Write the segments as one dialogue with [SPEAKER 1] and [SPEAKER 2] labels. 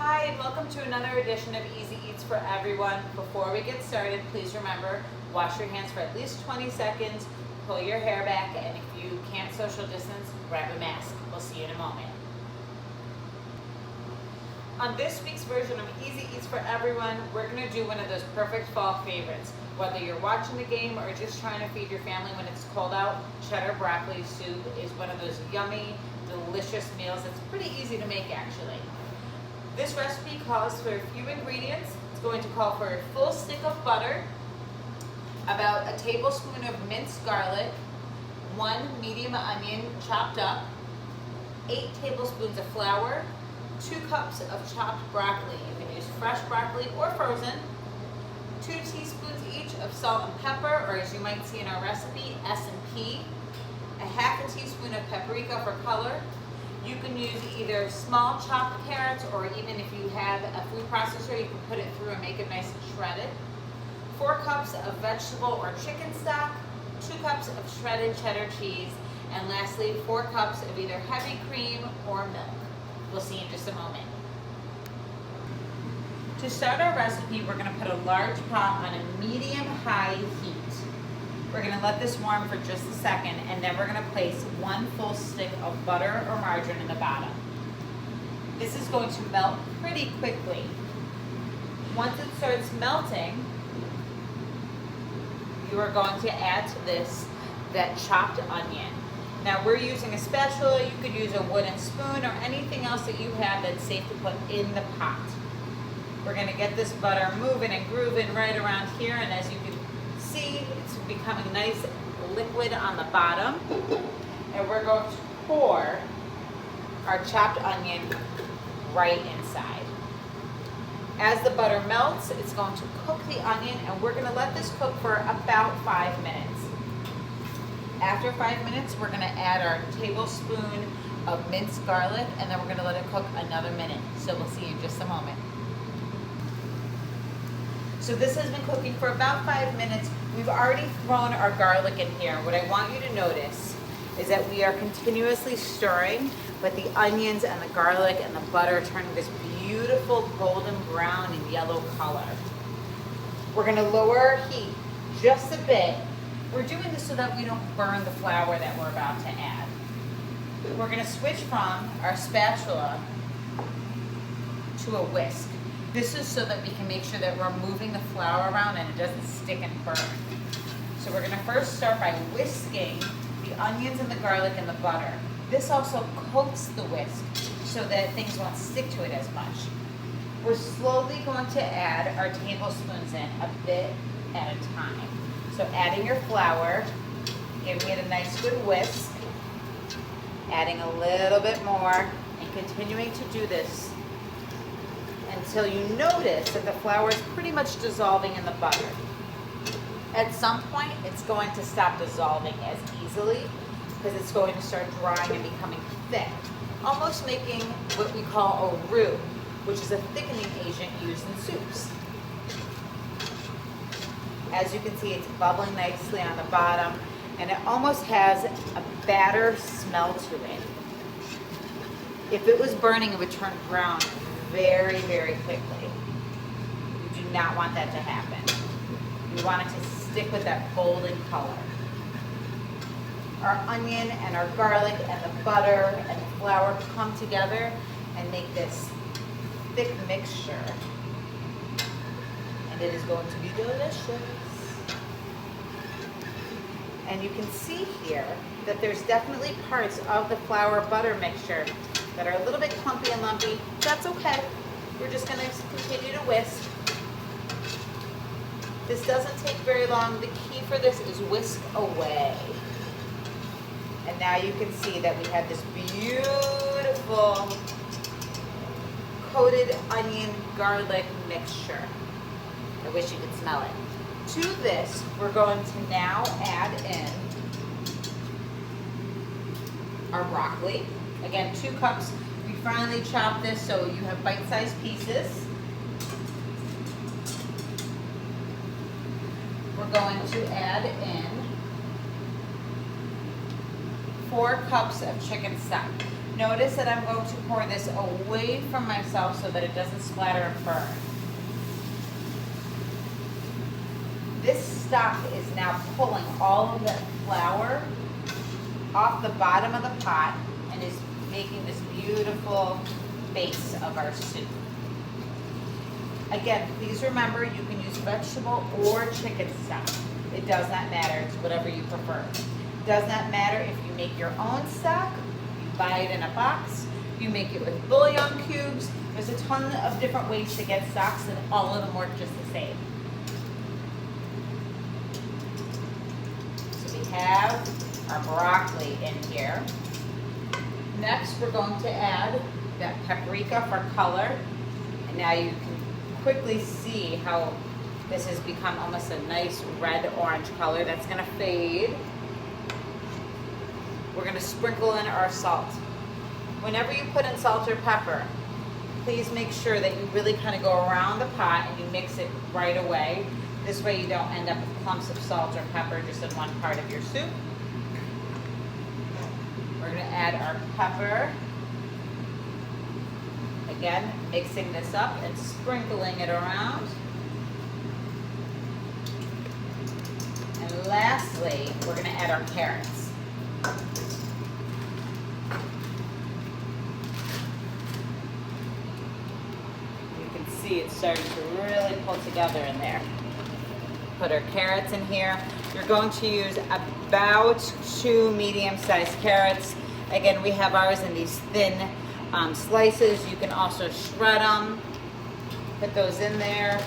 [SPEAKER 1] Hi, and welcome to another edition of Easy Eats for Everyone. Before we get started, please remember, wash your hands for at least 20 seconds, pull your hair back, and if you can't social distance, grab a mask. We'll see you in a moment. On this week's version of Easy Eats for Everyone, we're going to do one of those perfect fall favorites. Whether you're watching the game or just trying to feed your family when it's cold out, cheddar broccoli soup is one of those yummy, delicious meals. It's pretty easy to make, actually. This recipe calls for a few ingredients. It's going to call for a full stick of butter, about a tablespoon of minced garlic, 1 medium onion chopped up, 8 tablespoons of flour, 2 cups of chopped broccoli. You can use fresh broccoli or frozen, 2 teaspoons each of salt and pepper, or as you might see in our recipe, S&P, a half a teaspoon of paprika for color. You can use either small chopped carrots, or even if you have a food processor, you can put it through and make it nice and shredded. 4 cups of vegetable or chicken stock, 2 cups of shredded cheddar cheese, and lastly, 4 cups of either heavy cream or milk. We'll see in just a moment. To start our recipe, we're going to put a large pot on a medium-high heat. We're going to let this warm for just a second, and then we're going to place 1 full stick of butter or margarine in the bottom. This is going to melt pretty quickly. Once it starts melting, you are going to add to this that chopped onion. Now we're using a spatula. You could use a wooden spoon or anything else that you have that's safe to put in the pot. We're going to get this butter moving and grooving right around here, and as you can see, it's becoming nice liquid on the bottom. And we're going to pour our chopped onion right inside. As the butter melts, it's going to cook the onion, and we're going to let this cook for about 5 minutes. After 5 minutes, we're going to add our tablespoon of minced garlic, and then we're going to let it cook another minute. So we'll see you in just a moment. So this has been cooking for about 5 minutes. We've already thrown our garlic in here. What I want you to notice is that we are continuously stirring, but the onions and the garlic and the butter are turning this beautiful golden brown and yellow color. We're going to lower our heat just a bit. We're doing this so that we don't burn the flour that we're about to add. We're going to switch from our spatula to a whisk. This is so that we can make sure that we're moving the flour around and it doesn't stick and burn. So we're going to first start by whisking the onions and the garlic and the butter. This also coats the whisk so that things won't stick to it as much. We're slowly going to add our tablespoons in a bit at a time. So adding your flour, giving it a nice good whisk, adding a little bit more, and continuing to do this until you notice that the flour is pretty much dissolving in the butter. At some point, it's going to stop dissolving as easily because it's going to start drying and becoming thick, almost making what we call a roux, which is a thickening agent used in soups. As you can see, it's bubbling nicely on the bottom, and it almost has a batter smell to it. If it was burning, it would turn brown very, very quickly. You do not want that to happen. You want it to stick with that golden color. Our onion and our garlic and the butter and the flour come together and make this thick mixture. And it is going to be delicious. And you can see here that there's definitely parts of the flour butter mixture that are a little bit clumpy and lumpy. That's okay. We're just going to continue to whisk. This doesn't take very long. The key for this is whisk away. And now you can see that we have this beautiful coated onion garlic mixture. I wish you could smell it. To this, we're going to now add in our broccoli. Again, 2 cups. We finely chopped this so you have bite-sized pieces. We're going to add in 4 cups of chicken stock. Notice that I'm going to pour this away from myself so that it doesn't splatter and burn. This stock is now pulling all of that flour off the bottom of the pot and is making this beautiful base of our soup. Again, please remember you can use vegetable or chicken stock. It does not matter, it's whatever you prefer. It does not matter if you make your own stock, you buy it in a box, you make it with bouillon cubes. There's a ton of different ways to get stocks and all of them work just the same. So we have our broccoli in here. Next, we're going to add that paprika for color. And now you can quickly see how this has become almost a nice red-orange color. That's gonna fade. We're gonna sprinkle in our salt. Whenever you put in salt or pepper, please make sure that you really kind of go around the pot and you mix it right away. This way you don't end up with clumps of salt or pepper just in one part of your soup. We're gonna add our pepper. Again, mixing this up and sprinkling it around. And lastly, we're gonna add our carrots. You can see it's starting to really pull together in there. Put our carrots in here. You're going to use about 2 medium-sized carrots. Again, we have ours in these thin slices. You can also shred them. Put those in there.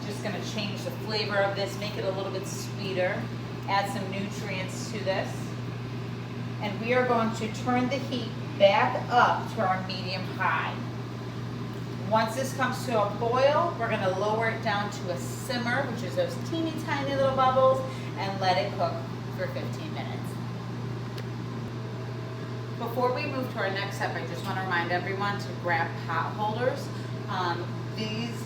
[SPEAKER 1] Just gonna change the flavor of this, make it a little bit sweeter. Add some nutrients to this. And we are going to turn the heat back up to our medium-high. Once this comes to a boil, we're gonna lower it down to a simmer, which is those teeny tiny little bubbles, and let it cook for 15 minutes. Before we move to our next step, I just want to remind everyone to grab pot holders. These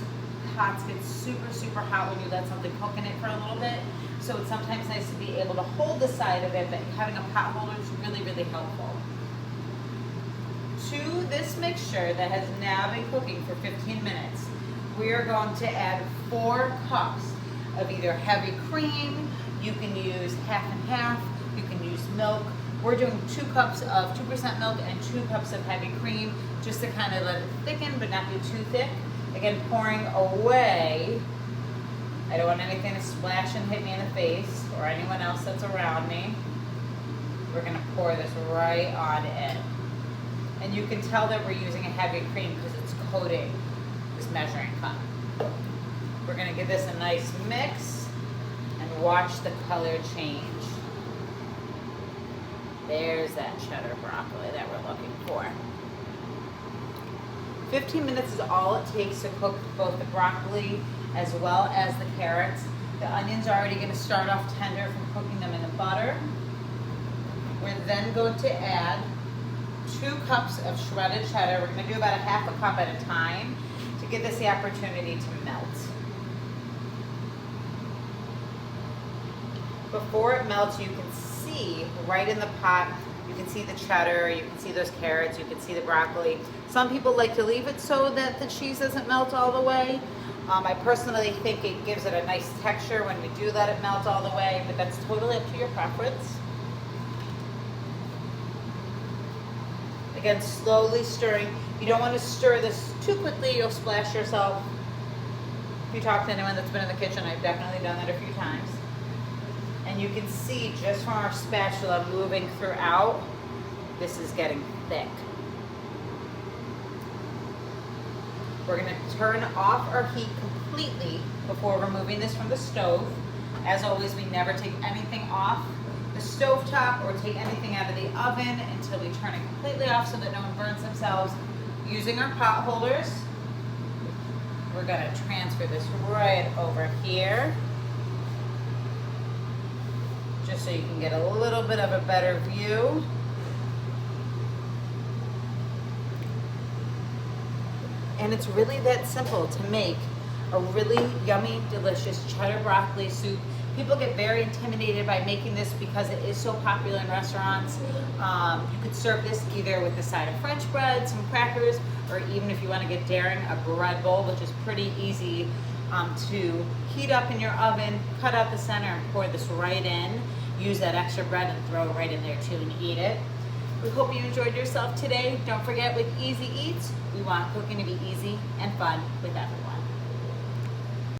[SPEAKER 1] pots get super hot when you let something cook in it for a little bit. So it's sometimes nice to be able to hold the side of it, but having a pot holder is really helpful. To this mixture that has now been cooking for 15 minutes, we are going to add 4 cups of either heavy cream, you can use half and half, you can use milk. We're doing 2 cups of 2% milk and 2 cups of heavy cream, just to kind of let it thicken but not be too thick. Again, pouring away. I don't want anything to splash and hit me in the face or anyone else that's around me. We're gonna pour this right on in. And you can tell that we're using a heavy cream because it's coating this measuring cup. We're gonna give this a nice mix and watch the color change. There's that cheddar broccoli that we're looking for. 15 minutes is all it takes to cook both the broccoli as well as the carrots. The onions are already going to start off tender from cooking them in the butter. We're then going to add 2 cups of shredded cheddar. We're going to do about a half a cup at a time to give this the opportunity to melt. Before it melts, you can see right in the pot, you can see the cheddar, you can see those carrots, you can see the broccoli. Some people like to leave it so that the cheese doesn't melt all the way. I personally think it gives it a nice texture when we do let it melt all the way, but that's totally up to your preference. Again, slowly stirring. You don't want to stir this too quickly, you'll splash yourself. If you talk to anyone that's been in the kitchen, I've definitely done that a few times. And you can see just from our spatula moving throughout, this is getting thick. We're going to turn off our heat completely before removing this from the stove. As always, we never take anything off the stovetop or take anything out of the oven until we turn it completely off so that no one burns themselves. Using our pot holders, we're going to transfer this right over here, just so you can get a little bit of a better view. And it's really that simple to make a really yummy, delicious cheddar broccoli soup. People get very intimidated by making this because it is so popular in restaurants. You could serve this either with a side of French bread, some crackers, or even if you want to get daring, a bread bowl, which is pretty easy to heat up in your oven, cut out the center and pour this right in. Use that extra bread and throw it right in there too and eat it. We hope you enjoyed yourself today. Don't forget, with Easy Eats, we want cooking to be easy and fun with everyone.